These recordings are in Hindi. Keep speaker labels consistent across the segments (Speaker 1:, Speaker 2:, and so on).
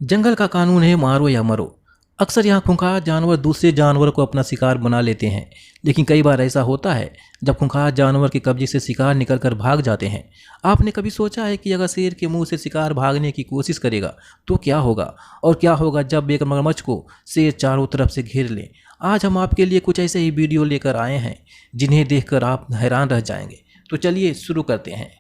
Speaker 1: जंगल का कानून है मारो या मरो। अक्सर यहाँ खूंखार जानवर दूसरे जानवरों को अपना शिकार बना लेते हैं, लेकिन कई बार ऐसा होता है जब खूंखार जानवर के कब्जे से शिकार निकलकर भाग जाते हैं। आपने कभी सोचा है कि अगर शेर के मुंह से शिकार भागने की कोशिश करेगा तो क्या होगा, और क्या होगा जब एक मगरमच्छ को शेर चारों तरफ से घेर ले। आज हम आपके लिए कुछ ऐसे ही वीडियो लेकर आए हैं जिन्हें देखकर आप हैरान रह जाएंगे। तो चलिए शुरू करते हैं।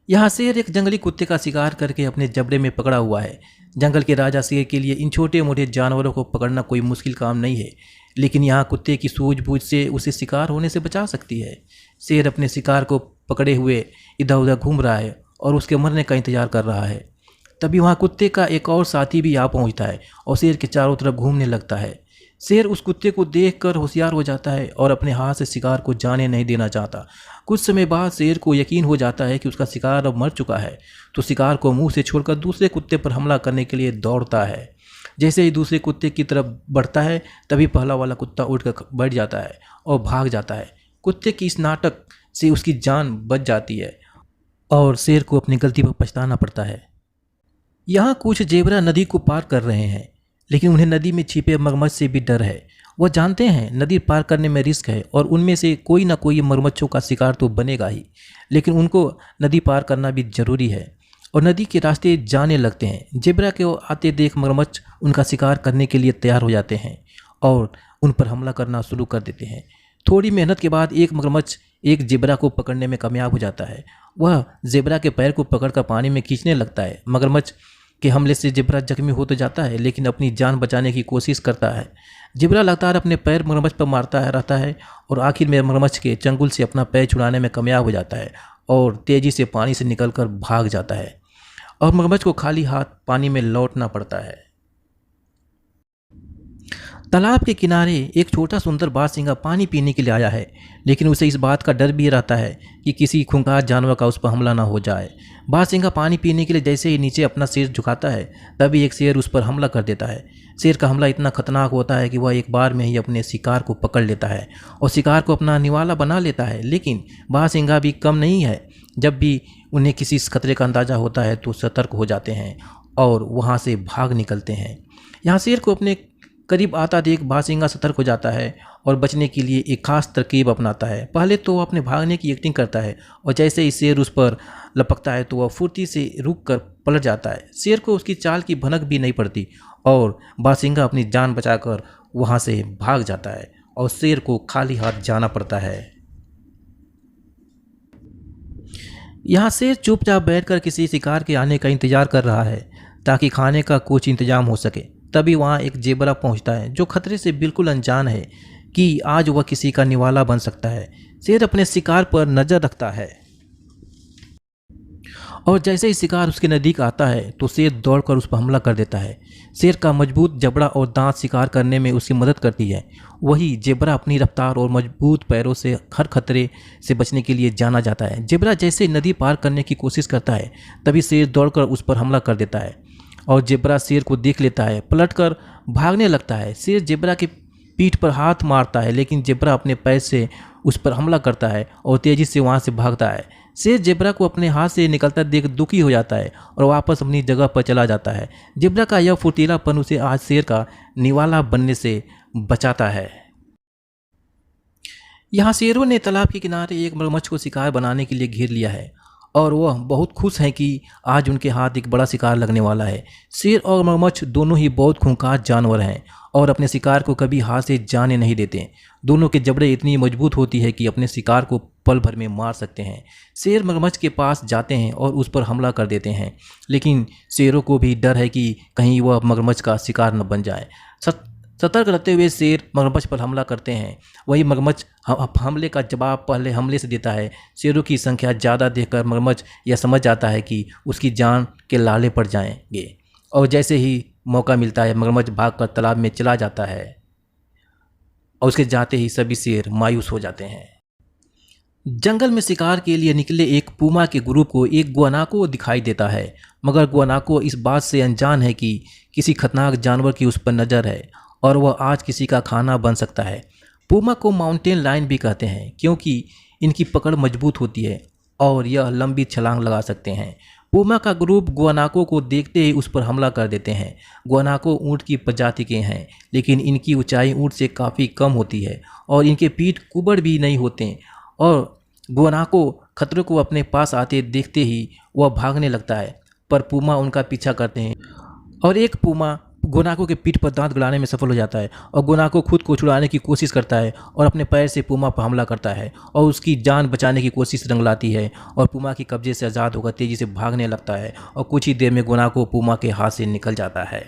Speaker 1: यहाँ शेर एक जंगली कुत्ते का शिकार करके अपने जबड़े में पकड़ा हुआ है। जंगल के राजा शेर के लिए इन छोटे मोटे जानवरों को पकड़ना कोई मुश्किल काम नहीं है, लेकिन यहाँ कुत्ते की सूझबूझ से उसे शिकार होने से बचा सकती है। शेर अपने शिकार को पकड़े हुए इधर उधर घूम रहा है और उसके मरने का इंतजार कर रहा है। तभी वहाँ कुत्ते का एक और साथी भी आ पहुँचता है और शेर के चारों तरफ घूमने लगता है। शेर उस कुत्ते को देखकर होशियार हो जाता है और अपने हाथ से शिकार को जाने नहीं देना चाहता। कुछ समय बाद शेर को यकीन हो जाता है कि उसका शिकार अब मर चुका है, तो शिकार को मुंह से छोड़कर दूसरे कुत्ते पर हमला करने के लिए दौड़ता है। जैसे ही दूसरे कुत्ते की तरफ बढ़ता है, तभी पहला वाला कुत्ता उठकर बैठ जाता है और भाग जाता है। कुत्ते की इस नाटक से उसकी जान बच जाती है और शेर को अपनी गलती पर पछताना पड़ता है। यहाँ कुछ जेबरा नदी को पार कर रहे हैं, लेकिन उन्हें नदी में छिपे मगरमच्छ से भी डर है। वह जानते हैं नदी पार करने में रिस्क है और उनमें से कोई ना कोई मगरमच्छों का शिकार तो बनेगा ही, लेकिन उनको नदी पार करना भी जरूरी है और नदी के रास्ते जाने लगते हैं। जेबरा को आते देख मगरमच्छ उनका शिकार करने के लिए तैयार हो जाते हैं और उन पर हमला करना शुरू कर देते हैं। थोड़ी मेहनत के बाद एक मगरमच्छ एक जेबरा को पकड़ने में कामयाब हो जाता है। वह जेबरा के पैर को पकड़कर पानी में खींचने लगता है। मगरमच्छ के हमले से जिब्रा जख्मी हो तो जाता है, लेकिन अपनी जान बचाने की कोशिश करता है। जिब्रा लगातार अपने पैर मगरमच्छ पर मारता रहता है और आखिर में मगरमच्छ के चंगुल से अपना पैर छुड़ाने में कामयाब हो जाता है और तेजी से पानी से निकलकर भाग जाता है और मगरमच्छ को खाली हाथ पानी में लौटना पड़ता है। तालाब के किनारे एक छोटा सुंदर बारहसिंगा पानी पीने के लिए आया है, लेकिन उसे इस बात का डर भी रहता है कि किसी खूंखार जानवर का उस पर हमला ना हो जाए। बारहसिंगा पानी पीने के लिए जैसे ही नीचे अपना सिर झुकाता है, तभी एक शेर उस पर हमला कर देता है। शेर का हमला इतना खतरनाक होता है कि वह एक बार में ही अपने शिकार को पकड़ लेता है और शिकार को अपना निवाला बना लेता है। लेकिन बारहसिंगा भी कम नहीं है। जब भी उन्हें किसी खतरे का अंदाज़ा होता है तो सतर्क हो जाते हैं और वहाँ से भाग निकलते हैं। यहाँ शेर को अपने करीब आता देख बारहसिंगा सतर्क हो जाता है और बचने के लिए एक खास तरकीब अपनाता है। पहले तो वह अपने भागने की एक्टिंग करता है और जैसे ही शेर उस पर लपकता है तो वह फुर्ती से रुक कर पलट जाता है। शेर को उसकी चाल की भनक भी नहीं पड़ती और बारहसिंगा अपनी जान बचाकर वहाँ से भाग जाता है और शेर को खाली हाथ जाना पड़ता है। यहाँ शेर चुपचाप बैठकर किसी शिकार के आने का इंतजार कर रहा है ताकि खाने का कुछ इंतजाम हो सके। तभी वहाँ एक जेबरा पहुँचता है जो खतरे से बिल्कुल अनजान है कि आज वह किसी का निवाला बन सकता है। शेर अपने शिकार पर नज़र रखता है और जैसे ही शिकार उसके नज़दीक आता है तो शेर दौड़कर उस पर हमला कर देता है। शेर का मजबूत जबड़ा और दांत शिकार करने में उसकी मदद करती है। वही जेबरा अपनी रफ्तार और मजबूत पैरों से हर खतरे से बचने के लिए जाना जाता है। जेबरा जैसे नदी पार करने की कोशिश करता है, तभी शेर दौड़कर उस पर हमला कर देता है और जेबरा शेर को देख लेता है, पलटकर भागने लगता है। शेर जेबरा की पीठ पर हाथ मारता है, लेकिन जेबरा अपने पैर से उस पर हमला करता है और तेज़ी से वहाँ से भागता है। शेर जेबरा को अपने हाथ से निकलता देख दुखी हो जाता है और वापस अपनी जगह पर चला जाता है। जेबरा का यह फुर्तीलापन उसे आज शेर का निवाला बनने से बचाता है। यहाँ शेरों ने तालाब के किनारे एक मगरमच्छ को शिकार बनाने के लिए घेर लिया है और वह बहुत खुश हैं कि आज उनके हाथ एक बड़ा शिकार लगने वाला है। शेर और मगरमच्छ दोनों ही बहुत खूंखार जानवर हैं और अपने शिकार को कभी हाथ से जाने नहीं देते। दोनों के जबड़े इतनी मजबूत होती है कि अपने शिकार को पल भर में मार सकते हैं। शेर मगरमच्छ के पास जाते हैं और उस पर हमला कर देते हैं, लेकिन शेरों को भी डर है कि कहीं वह मगरमच्छ का शिकार न बन जाए। सतर्क रहते हुए शेर मगरमच्छ पर हमला करते हैं। वही मगरमच्छ हमले का जवाब पहले हमले से देता है। शेरों की संख्या ज़्यादा देखकर मगरमच्छ यह समझ जाता है कि उसकी जान के लाले पड़ जाएंगे और जैसे ही मौका मिलता है मगरमच्छ भागकर तालाब में चला जाता है और उसके जाते ही सभी शेर मायूस हो जाते हैं। जंगल में शिकार के लिए निकले एक पूमा के ग्रुप को एक गुआनाको दिखाई देता है, मगर गुआनाको इस बात से अनजान है कि किसी खतरनाक जानवर की उस पर नज़र है और वह आज किसी का खाना बन सकता है। पूमा को माउंटेन लायन भी कहते हैं क्योंकि इनकी पकड़ मजबूत होती है और यह लंबी छलांग लगा सकते हैं। पूमा का ग्रुप गुआनाको को देखते ही उस पर हमला कर देते हैं। गुआनाको ऊँट की प्रजाति के हैं, लेकिन इनकी ऊंचाई ऊँट से काफ़ी कम होती है और इनके पीठ कुबड़ भी नहीं होते। और गुआनाको खतरों को अपने पास आते देखते ही वह भागने लगता है, पर पूमा उनका पीछा करते हैं और एक पूमा गुआनाको के पीठ पर दांत गड़ाने में सफल हो जाता है और गुआनाको खुद को छुड़ाने की कोशिश करता है और अपने पैर से पूमा पर हमला करता है और उसकी जान बचाने की कोशिश रंगलाती है और पूमा के कब्जे से आज़ाद होकर तेज़ी से भागने लगता है और कुछ ही देर में गुआनाको पूमा के हाथ से निकल जाता है।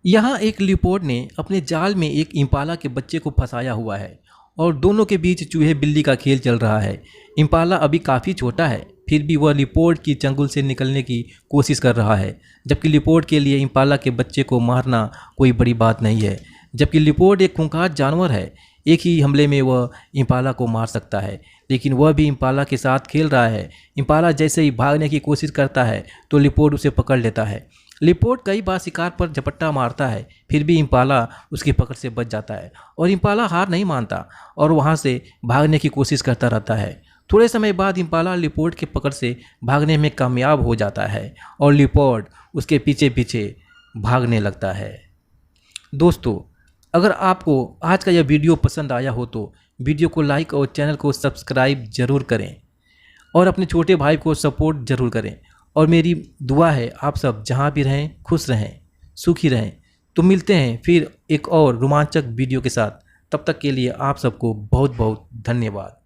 Speaker 1: यहाँ एक लियोपार्ड ने अपने जाल में एक इम्पाला के बच्चे को फंसाया हुआ है और दोनों के बीच चूहे बिल्ली का खेल चल रहा है। इम्पाला अभी काफ़ी छोटा है, फिर भी वह लियोपार्ड की चंगुल से निकलने की कोशिश कर रहा है, जबकि लियोपार्ड के लिए इम्पाला के बच्चे को मारना कोई बड़ी बात नहीं है। जबकि लियोपार्ड एक खूंखार जानवर है, एक ही हमले में वह इम्पाला को मार सकता है, लेकिन वह भी इम्पाला के साथ खेल रहा है। इम्पाला जैसे ही भागने की कोशिश करता है तो लियोपार्ड उसे पकड़ लेता है। लियोपार्ड कई बार शिकार पर झपट्टा मारता है, फिर भी इम्पाला उसकी पकड़ से बच जाता है और इम्पाला हार नहीं मानता और वहाँ से भागने की कोशिश करता रहता है। थोड़े समय बाद इम्पाला लियोपार्ड के पकड़ से भागने में कामयाब हो जाता है और लियोपार्ड उसके पीछे पीछे भागने लगता है। दोस्तों, अगर आपको आज का यह वीडियो पसंद आया हो तो वीडियो को लाइक और चैनल को सब्सक्राइब ज़रूर करें और अपने छोटे भाई को सपोर्ट ज़रूर करें। और मेरी दुआ है आप सब जहाँ भी रहें खुश रहें, सुखी रहें। तो मिलते हैं फिर एक और रोमांचक वीडियो के साथ। तब तक के लिए आप सबको बहुत बहुत धन्यवाद।